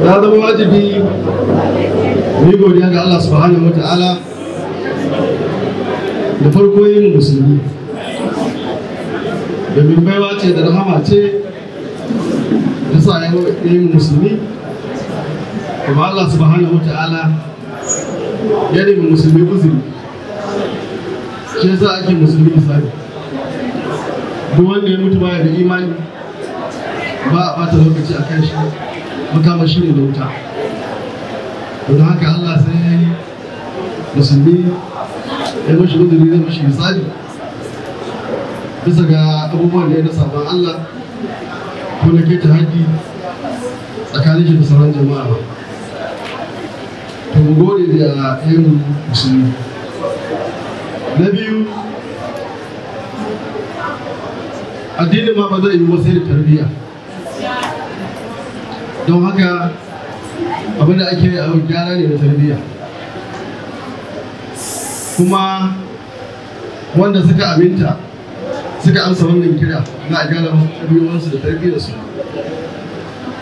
Ya zama wajibi mu yi godiya ga Allah subhanahu wa ta'ala da farko yin musulmi, domin baiwa ce da rahama ce da sa yin musulmi, kuma Allah subhanahu wa ta'ala ya nemi musulmi uzuri, shi yasa ake musulmi misali. Duk wanda ya mutu baya da imani ba a bata lokaci a kan shi, makama shi ne da wuta. Don haka Allah sai ya yi musulmi ya mashi uzuri, zai mashi misali bisa ga abubuwan da ya nasa ban Allah ko na keta haƙƙi tsakanin shi da sauran jama'a ba. To mu gode da yin musulmi. Na biyu, addinin ma ba zai yi wasu da tarbiyya. Don haka abinda ake yi a gyara ne da tarbiyya, kuma wanda suka aminta suka amsa wannan kira na a gyara ɗabi'unsu da tarbiyyarsu,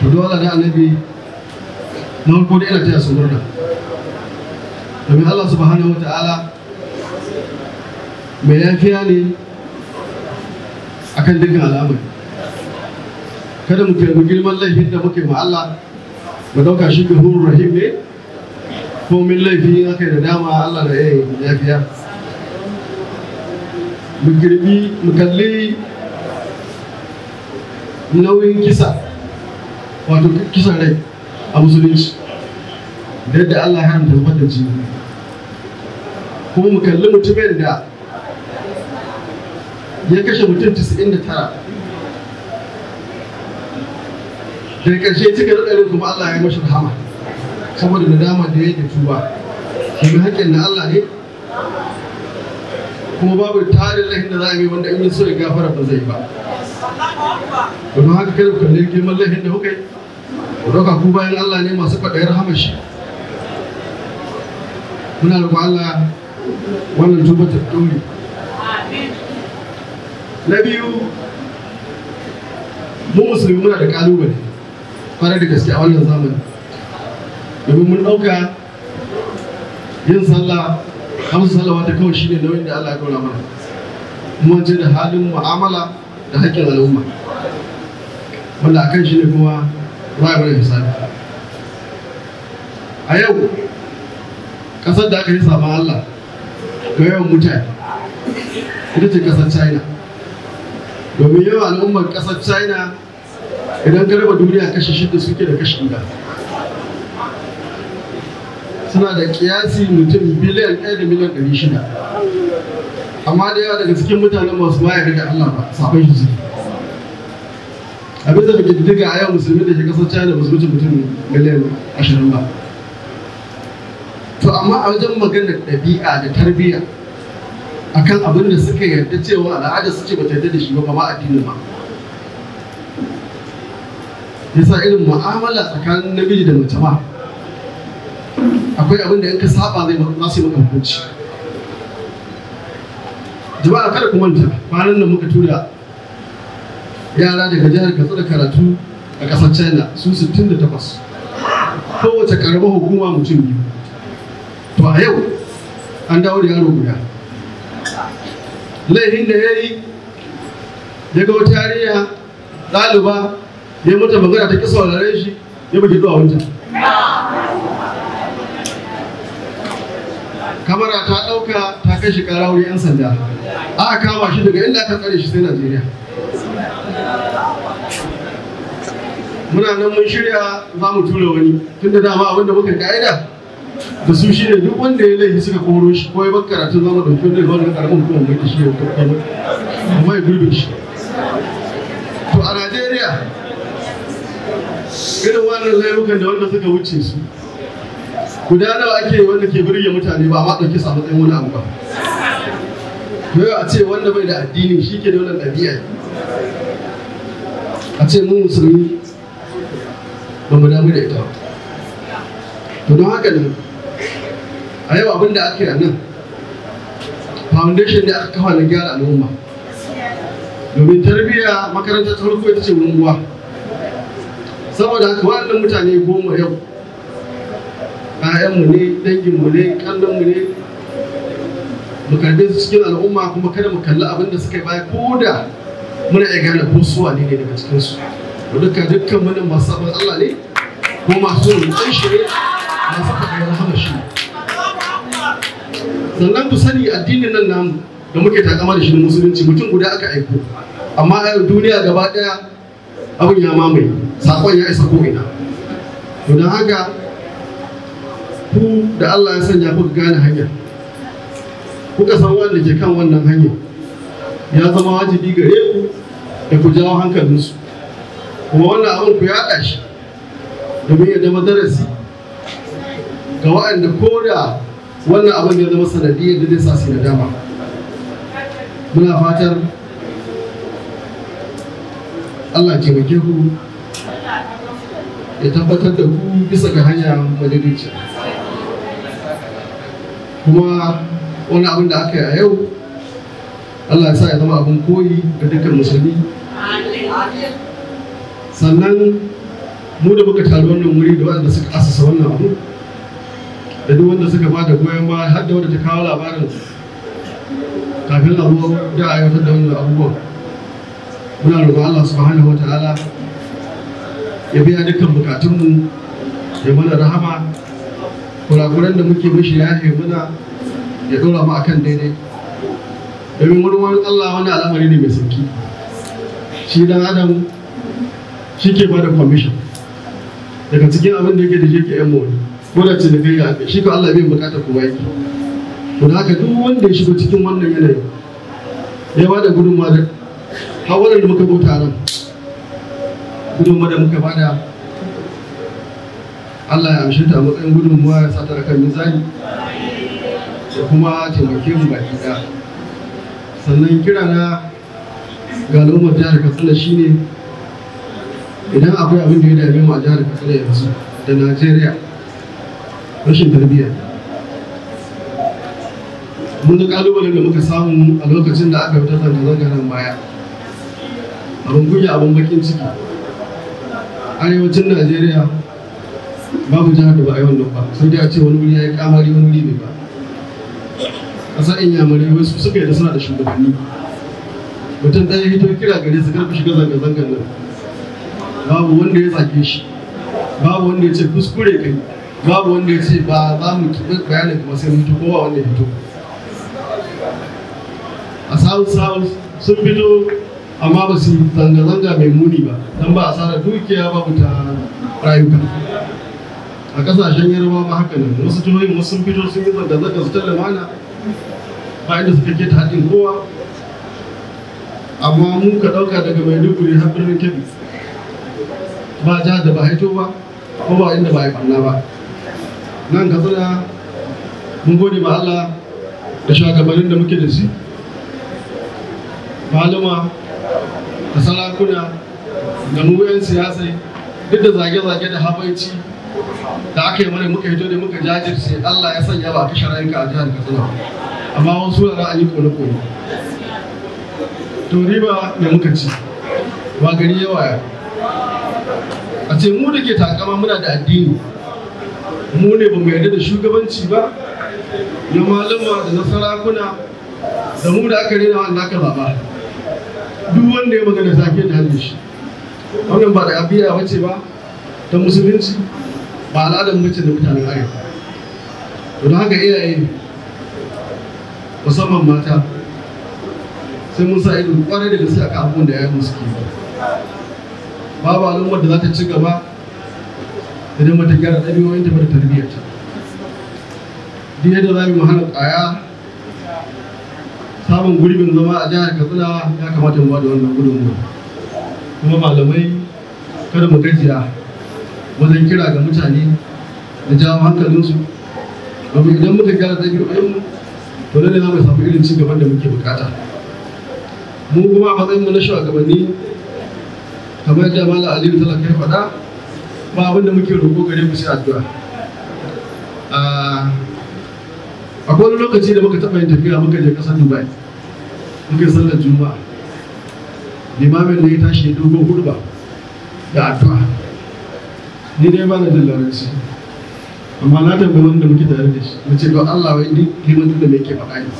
to dole da annabi na farko da ina taya su murna, domin Allah subhanahu wa ta'ala mai yafiya ne akan dukkan al'amari. Kada mu kai girman laifin da muke ma Allah mu dauka shi gafurur rahim ne, ko min laifi aka da dama Allah da yafiya. Mu kalli nauyin kisa, wato kisan rai a musulunci, da yadda Allah ya haramta zubar da jini. Kuma mu kalli mutumin da ya kashe mutum 99 daga ƙarshe cika ɗaɗɗarin, kuma Allah ya mashi rahama saboda nadama da ya yi da tuba. Domin haƙƙin na Allah ne, kuma babu tarin laifin da za a yi wanda in yi so ya gafara ba zai ba. Domin haka kada ku kalli girman laifin da kuka yi, ku ɗauka ku bayan Allah ne masu kwaɗayar rahama shi. Muna roƙon Allah wannan tuba ta ɗore. Na biyu, mu musulmi muna da ƙalubale fara da gaske a wannan zamani, domin mun ɗauka yin sallah hamsu salawa ta kawai shine nauyin da Allah ya ɗora mana, kuma ce da halin mu'amala da haƙƙin al'umma, wanda akan shi ne kuma za a bada misali. A yau ƙasar da aka yi saman Allah ga yawan mutane ita ce ƙasar China, domin yawan al'ummar ƙasar China idan ka raba duniya kashi 6 suke da kashi 1. Suna da kiyasi mutum biliyan 1 da miliyan 600, amma da yawa daga cikin mutanen masu ma yarda da Allah ba, sabon shi suke. Abin da muke diga a yau musulmi da ke ƙasar China ba su wuce mutum miliyan 20 ba. To amma a wajen maganar ɗabi'a da tarbiyya akan abin da suka yarda cewa al'ada su ce ba ta yarda da shi ba, ma addinin ba. Yasa irin mu'amala tsakanin namiji da mace ma akwai abin da in ka saba zai za su yi maka hukunci. Jama'a kada ku manta, kwanan nan muka tura yara daga jihar Katsina karatu a ƙasar China su 68, kowace ƙaramar hukuma mutum 2. To a yau an dawo da yaro guda. Laifin da ya yi daga wata yarinya ɗaliba ya mata magana ta kisa wa shi ya bugi zuwa wancan. Kamara ta ɗauka ta kai shi ƙara wuri 'yan sanda, aka kama shi daga inda aka tsare shi sai Najeriya. Muna nan mun shirya za mu tura wani, tun da dama abinda muka ka'ida da su shi ne duk wanda ya laifi suka koro shi ko ya bar karatun zama ɗauki wanda ya zo daga ƙaramin hukumar mai da shi ya kakkamu kuma ya gurbin shi. To a Najeriya irin wannan laifukan da wanda suka wuce su guda nawa ake wanda ke birge mutane ba ma ɗauki sa matsayin wani abu ba. Yau a ce wanda bai da addini shi ke da wannan ɗabi'a, a ce mu musulmi ba mu damu da ita. To don haka ne a yau abin da ake a nan foundation da aka kafa na gyara al'umma, domin tarbiyya makarantar ta farko ita ce wurin uwa, saboda haka waɗannan mutane 10 yau ‘ya'yanmu ne, danginmu ne, ƙannanmu ne, mu karbe su cikin al'umma kuma kada mu kalli abin da suka yi baya ko da muna iya gane ko su wane ne daga cikinsu. Dukkan mana masu sabon Allah ne ko masu rutsan shi ne masu faɗin rahama shi. Sannan ku sani addinin nan namu da muke takama da shi musulunci mutum guda aka aiko, amma a duniya gaba ɗaya abin ya mamaye, saƙon ya isa ko'ina. To don haka ku da Allah ya sanya kuka gane hanya, kuka san wanda ke kan wannan hanya, ya zama wajibi gare ku da ku jawo hankalinsu, kuma wannan abin ku yaɗa shi domin ya zama darasi ga waɗanda ko da wannan abin ya zama sanadiyyar da zai sa su nadama. Muna fatar Allah taimake ku ya tabbatar da ku bisa ga hanya madadici. Kuma wani abin da aka yi a yau Allah ya sa ya zama abin koyi ga dukkan musulmi. Sannan mu da muka taru wannan wuri da waɗanda suka asasa wannan abu da duk wanda suka bada goyon baya har da wanda ta kawo labarin kafin a zo da aiwatar da wannan abubuwan, muna roƙon Allah subhanahu wa ta'ala ya biya dukkan bukatunmu, ya mana rahama, kurakuran da muke mishi ya muna, ya ɗora mu akan daidai. Domin wani Allah wani al'amari ne mai sauki, shi dan adam shi ke bada commission daga cikin abin da yake da yake yan mawani ko da ce da kai ya shi ko Allah bai bukatar kowa yake. To da haka duk wanda ya shigo cikin wannan yanayi ya bada gudunmawa da hawalar da muka bauta nan, gudunmawa da muka bada Allah ya amshe ta a matsayin gudunmawa ya sa ta kan mizani da kuma taimake mu baki ɗaya. Sannan kira na ga al'ummar jihar Katsina shine idan akwai abin da ya dame mu a jihar Katsina yanzu da Najeriya, rashin tarbiyya. Mun ga kalubalen da muka samu a lokacin da aka fitar zanga-zanga nan baya, abin kunya abin bakin ciki. Arewacin Najeriya babu jihar da ba a yi wannan ba, sai dai a ce wani wuri ya yi kamari wani wuri bai ba. Ƙasar Inyamurai wasu suka yi da suna da shugabanni, mutum ɗaya hito kira gare su karfi shiga zanga-zangar nan, babu wanda ya zage shi, babu wanda ya ce kuskure kai, babu wanda ya ce ba za mu kiɓi bayanin kuma sai mutu kowa wanda ya fito. A south sun fito amma ba su zanga-zanga mai muni ba, don ba a tsara dukiya babu ta rayuka. A ƙasashen yarbawa ma haka nan, wasu jihohin wasu sun fito sun yi zanga-zanga su ta lamana ba inda suka ke ta haɗin kowa. Amma mu ka ɗauka daga Maiduguri har birnin Kebbi ba jihar da ba haito ba ko ba inda ba a yi ɓanna ba. Nan Katsina mun gode ma Allah da shugabannin da muke da shi, malama da sarakuna da mu 'yan siyasai, duk da zage-zage da habaici da aka yi mana muka hito da muka jajirce, Allah ya sanya ba a kashe rayuka a jihar Katsina, amma wasu da ra'ayi kone-kone. To riba mai muka ci ba gari yawa a ce mu da ke takama muna da addini, mu ne ba mu yarda da shugabanci ba na malama da na sarakuna, da mu da aka rena wanda aka zaɓa. Duk wanda ya magana sake da hannun shi, wannan ba da abiya wace ba ta musulunci, ba al'adar mace da mutanen arewa. To don haka iyaye musamman mata sai mun sa ido kwarai da gaske akan abubuwan da yayin suke. Babu al'ummar da za ta ci gaba idan mata gyara ɗabi'o'inta ba da tarbiyyarta. Duk yadda za mu hana ƙwaya samun gurbin zama a jihar Katsina, ya kamata mu ba da wannan gudunmuwa. Kuma malamai kada mu gajiya wajen kira ga mutane da jawo hankalinsu, domin idan muka gyara ɗabi'o'inmu to lalle za mu samu irin ci gaban da muke bukata. Mu kuma a matsayin mu na shugabanni, kamar yadda Malam Aliyu Talaka ya faɗa, ba abin da muke roƙo gare ku sai addu'a. Akwai wani lokaci da muka taɓa yin tafiya muka je ƙasar Dubai, muka sallar Juma'a, limamin ne ya tashi ya dogo hudba da addu'a. ni dai ba na jin larabci amma na tambayi wanda muke tare da shi mace don Allah wai duk liman da me yake faɗa ne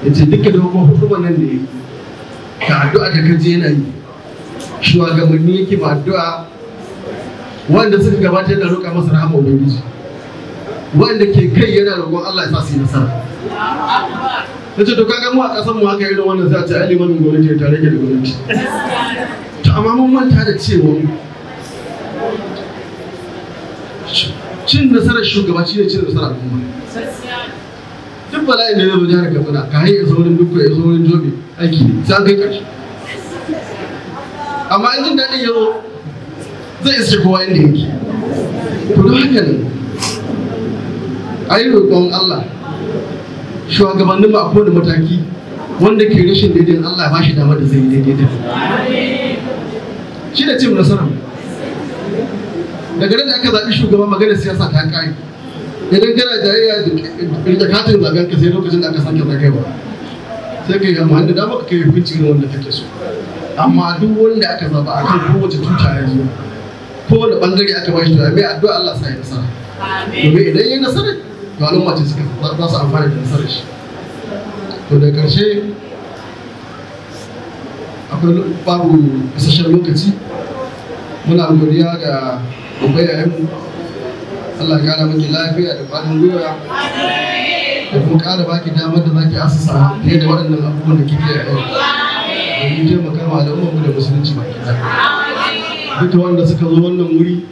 yace duka da hukumar nan da yake da addu'a da kaje yana yi shugabanni yake ba addu'a wanda suka gabatar da roƙa masa rahama ubangiji wanda ke kai yana roƙon Allah ya sa su yi nasara nace to kaga mu a ƙasar mu haka irin wannan za a ce ai limamin gwamnati ya tare da gwamnati to amma mun manta da cewa cin nasarar shugaba shi ne cin nasarar al'umma duk bala'in da zai zo jihar Katsina ka hanyar saurin dukkan ya saurin jobe aiki ne sai an kai ƙarshe amma in jin daɗin ya zo zai iske kowa inda yake to don haka ne a yi roƙon Allah shugabannin ba a kowane mataki wanda ke rashin daidai Allah ya ba shi damar da zai yi daidai shi da cin nasarar daga nan da aka zaɓi shugaban maganar siyasa ta ƙari idan kana jayayya da katin zaben ka sai lokacin da aka sake zagaiwa sai ka yi amfani da dama ka yi hukunci ne wanda kake so amma duk wanda aka zaba a kan kowace tuta ya zo kowane bangare aka ba shi to mai addu'a Allah sa ya nasara domin idan ya yi nasara to al'umma ce suka za su amfana da nasarar shi to da ƙarshe akwai babu isasshen lokaci muna godiya ga ubayayenmu Allah ya kara miki lafiya da ƙwarin gwiwa da kuma ƙara baki damar da zaki asasa fiye da waɗannan abubuwan da kike a yau domin taimaka ma al'ummar mu da musulunci baki ɗaya duka wanda suka zo wannan wuri